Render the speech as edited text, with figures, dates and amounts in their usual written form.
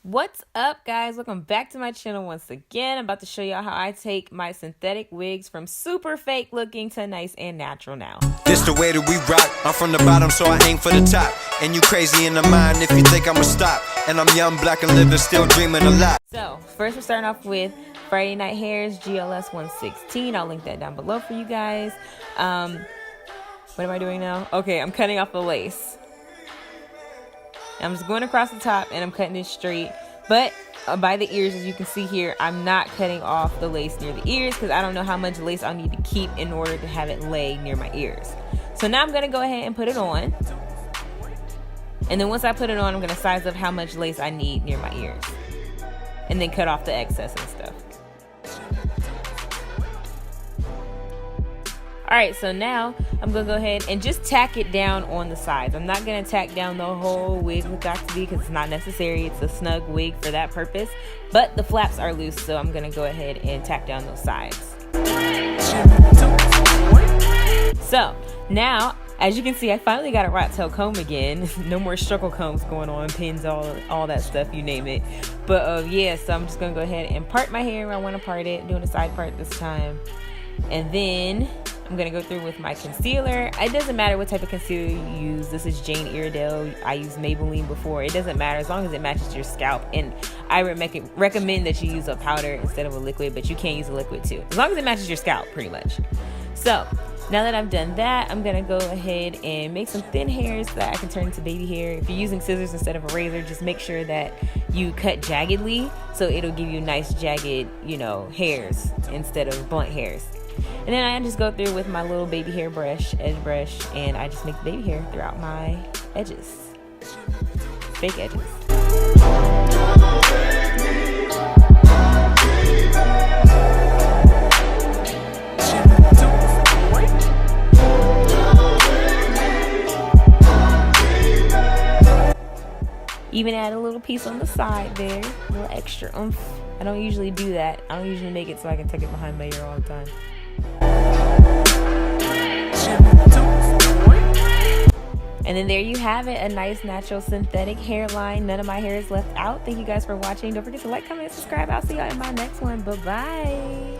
What's up, guys? Welcome back to my channel once again. I'm about to show y'all how I take my synthetic wigs from super fake looking to nice and natural now. This the way that we rock. I'm from the bottom, so I aim for the top. And you crazy in the mind if you think I'ma stop. And I'm young, black, and living, still dreaming a lot. So first we're starting off with Friday Night Hairs GLS 116. I'll link that down below for you guys. What am I doing now? Okay, I'm cutting off the lace. I'm just going across the top and I'm cutting it straight, but by the ears, as you can see here, I'm not cutting off the lace near the ears because I don't know how much lace I'll need to keep in order to have it lay near my ears. So now I'm going to go ahead and put it on, and then once I put it on, I'm going to size up how much lace I need near my ears and then cut off the excess and stuff. Alright, so now I'm going to go ahead and just tack it down on the sides. I'm not going to tack down the whole wig with got to be because it's not necessary. It's a snug wig for that purpose. But the flaps are loose, so I'm going to go ahead and tack down those sides. So now, as you can see, I finally got a rat tail comb again. No more struggle combs going on, pins, all that stuff, you name it. But yeah, so I'm just going to go ahead and part my hair where I want to part it. Doing a side part this time. And then I'm going to go through with my concealer. It doesn't matter what type of concealer you use. This is Jane Iredale. I used Maybelline before. It doesn't matter as long as it matches your scalp. And I recommend that you use a powder instead of a liquid, but you can use a liquid too. As long as it matches your scalp, pretty much. So now that I've done that, I'm going to go ahead and make some thin hairs that I can turn into baby hair. If you're using scissors instead of a razor, just make sure that you cut jaggedly so it'll give you nice jagged, hairs instead of blunt hairs. And then I just go through with my little baby hair brush, edge brush, and I just make baby hair throughout my edges. Fake edges. Even add a little piece on the side there, a little extra oomph. I don't usually do that. I don't usually make it so I can tuck it behind my ear all the time. And then there you have it, a nice natural synthetic hairline. None of my hair is left out. Thank you guys for watching. Don't forget to like, comment, and subscribe. I'll see y'all in my next one. Bye-bye.